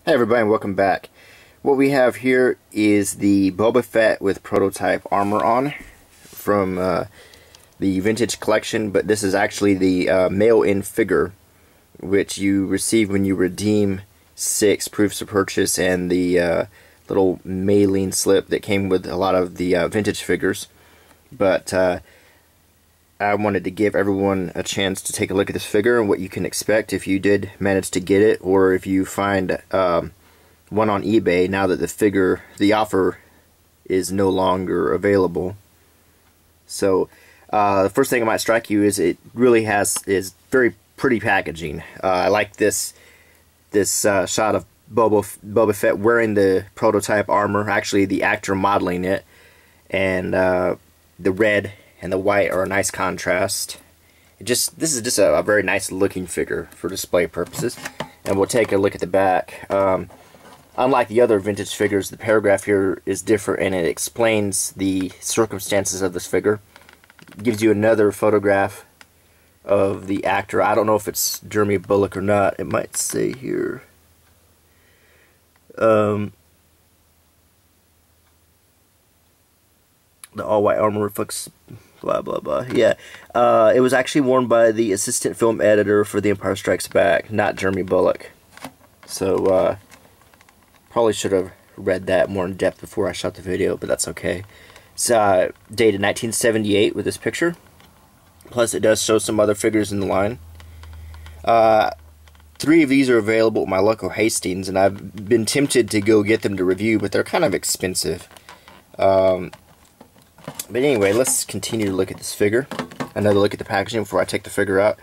Hey everybody, and welcome back. What we have here is the Boba Fett with prototype armor on from the vintage collection, but this is actually the mail-in figure which you receive when you redeem 6 proofs of purchase and the little mailing slip that came with a lot of the vintage figures. But I wanted to give everyone a chance to take a look at this figure and what you can expect if you did manage to get it, or if you find one on eBay now that the offer is no longer available. So the first thing that might strike you is it really is very pretty packaging. I like this shot of Boba Fett wearing the prototype armor, actually the actor modeling it, and the red and the white are a nice contrast. This is just a very nice looking figure for display purposes. And we'll take a look at the back. Unlike the other vintage figures, the paragraph here is different, and it explains the circumstances of this figure. It gives you another photograph of the actor. I don't know if it's Jeremy Bulloch or not. It might say here. The all-white armor reflects blah blah blah. Yeah, it was actually worn by the assistant film editor for The Empire Strikes Back, not Jeremy Bulloch. So probably should have read that more in depth before I shot the video, but that's okay. It's dated 1978 with this picture. Plus, it does show some other figures in the line. 3 of these are available at my local Hastings, and I've been tempted to go get them to review, but they're kind of expensive. But anyway, let's continue to look at this figure. Another look at the packaging before I take the figure out.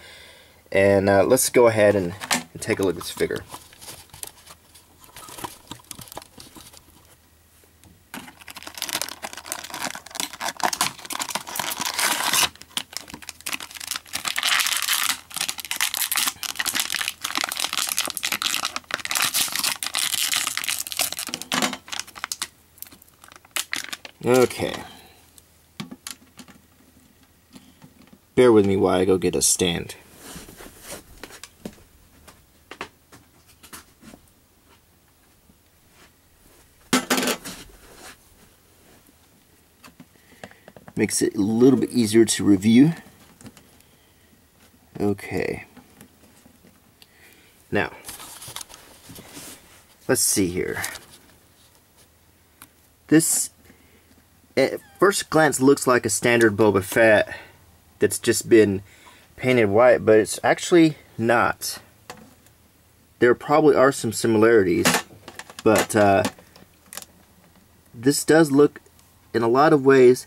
And let's go ahead and take a look at this figure. Okay. Bear with me while I go get a stand. Makes it a little bit easier to review. Okay. Now, let's see here. This, at first glance, looks like a standard Boba Fett that's just been painted white, but it's actually not. There probably are some similarities, but this does look, in a lot of ways,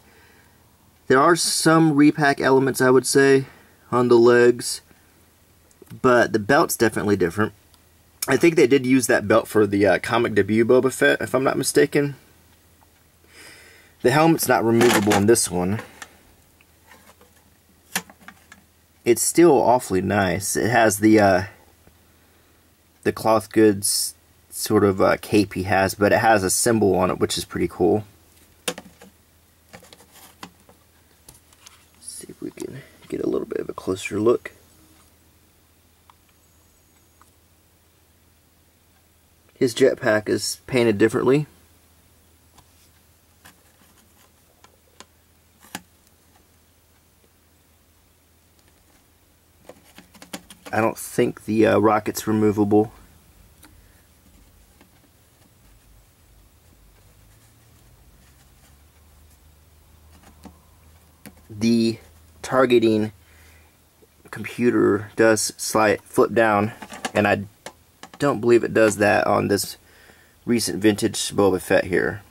there are some repack elements, I would say, on the legs, but the belt's definitely different. I think they did use that belt for the comic debut Boba Fett, if I'm not mistaken. The helmet's not removable in this one. It's still awfully nice. It has the cloth goods sort of cape he has, but it has a symbol on it, which is pretty cool. Let's see if we can get a little bit of a closer look. His jetpack is painted differently. I don't think the rocket's removable. The targeting computer does flip down, and I don't believe it does that on this recent vintage Boba Fett here.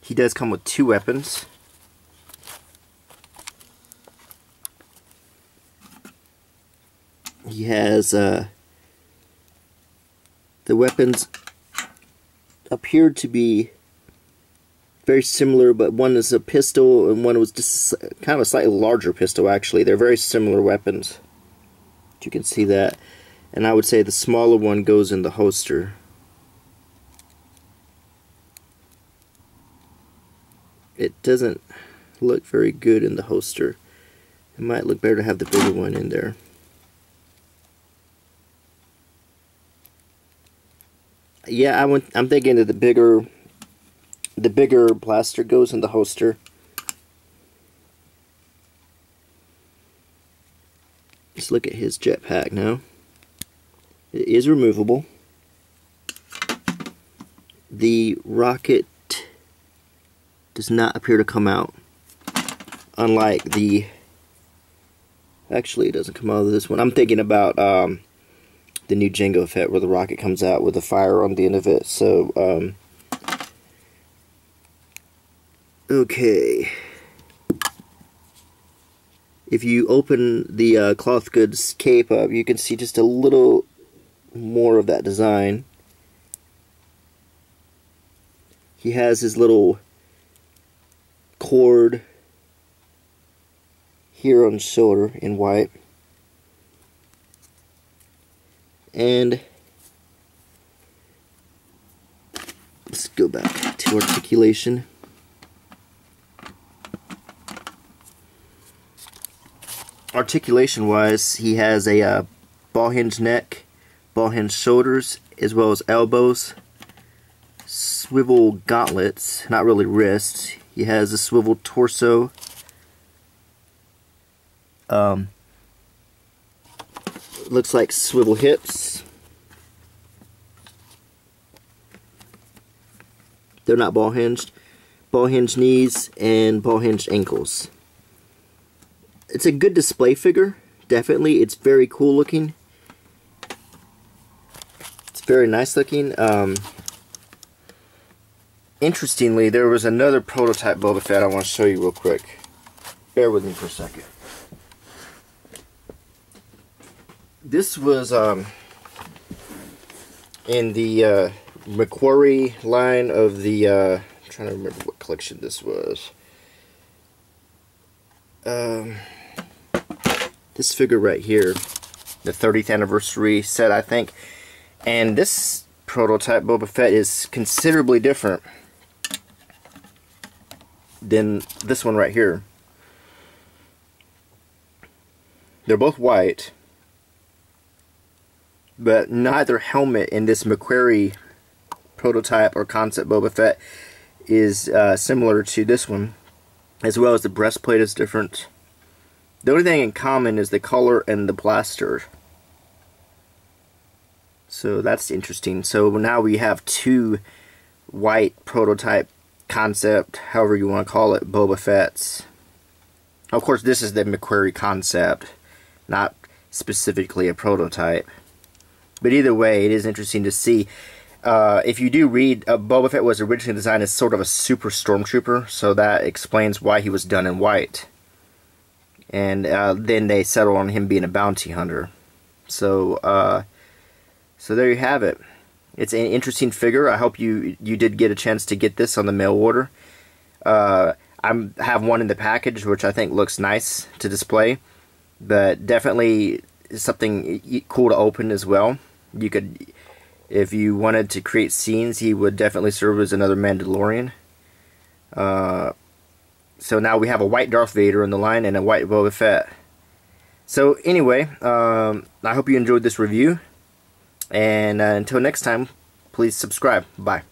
He does come with 2 weapons. He has the weapons appeared to be very similar, but one is a pistol and one was just kind of a slightly larger pistol. Actually, they're very similar weapons. You can see that, and I would say the smaller one goes in the holster. It doesn't look very good in the holster. It might look better to have the bigger one in there. Yeah, I'm thinking that the bigger blaster goes in the holster. Let's look at his jetpack now. It is removable. The rocket does not appear to come out. Unlike the... Actually, it doesn't come out of this one. I'm thinking about the new Jango Fett where the rocket comes out with a fire on the end of it. So, okay. If you open the cloth goods cape up, you can see just a little more of that design. He has his little cord here on his shoulder in white. And let's go back to articulation. Articulation wise, he has a ball hinge neck, ball hinge shoulders, as well as elbows, swivel gauntlets, not really wrists. He has a swivel torso, looks like swivel hips. They're not ball hinged. Ball hinged knees and ball hinged ankles. It's a good display figure, definitely. It's very cool looking. It's very nice looking. Interestingly, there was another prototype Boba Fett I want to show you real quick. Bear with me for a second. This was in the McQuarrie line of the... I'm trying to remember what collection this was. This figure right here, the 30th anniversary set, I think. And this prototype Boba Fett is considerably different than this one right here. They're both white, but neither helmet in this McQuarrie prototype or concept Boba Fett is similar to this one, as well as the breastplate is different. The only thing in common is the color and the blaster. So that's interesting. So now we have two white prototype concept, however you want to call it, Boba Fett's. Of course, this is the McQuarrie concept, not specifically a prototype. But either way, it is interesting to see. If you do read, Boba Fett was originally designed as sort of a super stormtrooper, so that explains why he was done in white. And then they settled on him being a bounty hunter. So, so there you have it. It's an interesting figure. I hope you did get a chance to get this on the mail order. I have one in the package, which I think looks nice to display, but definitely something cool to open as well. You could, if you wanted to create scenes, he would definitely serve as another Mandalorian. So now we have a white Darth Vader in the line and a white Boba Fett. So anyway, I hope you enjoyed this review. And until next time, please subscribe. Bye.